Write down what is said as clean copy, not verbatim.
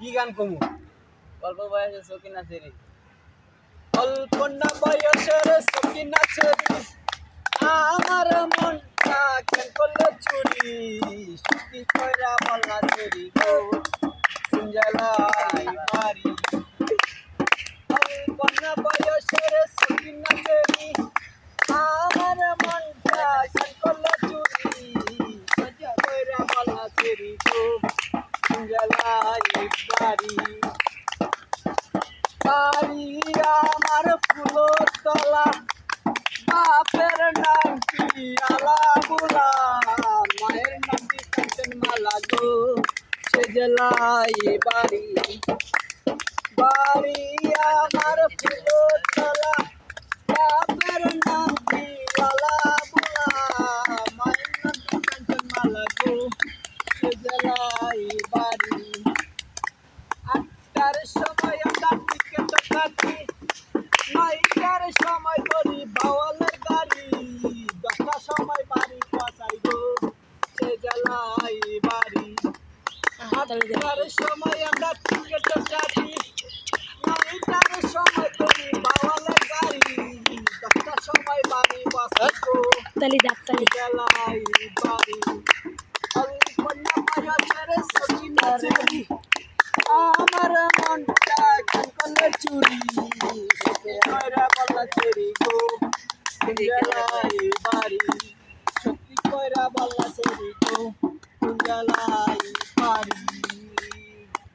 কি গান কমু? অল্প বয়সে সকিনা সেরি অল্প না বয়সের সকিনা ছেড়ি আমার মনটা কেন করলো চুরি সুখী কইরা বলা ছেড়ি গো কুঞ্জলাই বাড়ি অল্প না বয়সের সকিনা ছেড়ি আমার মনটা কেন করলো চুরি সুখী কইরা বলা ছেড়ি গো কুঞ্জলাই বাড়ি বাড়ি আমার ফুলের তলা বাপের নাম কি আলা বুলা মায়ের নাম কি কাঞ্চন মালা গো সে জেলাই বাড়ি বাড়ি আমার ফুলের তলা বাপের নাম কি আলা বুলা মায়ের নাম কি কাঞ্চন মালা গো সে জেলাই বাড়ি আটটার সময় আমরা টিকেট কাটি নয়টার সময় ধরি বাওয়ালের গাড়ি 10টার সময় বাড়ি পৌঁছাই গো সে জ্বালাই বাড়ি আটটার সময় আমরা টিকেট কাটি নয়টার সময় ধরি বাওয়ালের গাড়ি 10টার সময় বাড়ি পৌঁছাই গো তালি জ্বালাই বাড়ি অল্প না বয়সের সকিনা ছেড়ি আমার মনটা কেন করলো চুরি কইরা বলা ছেড়ি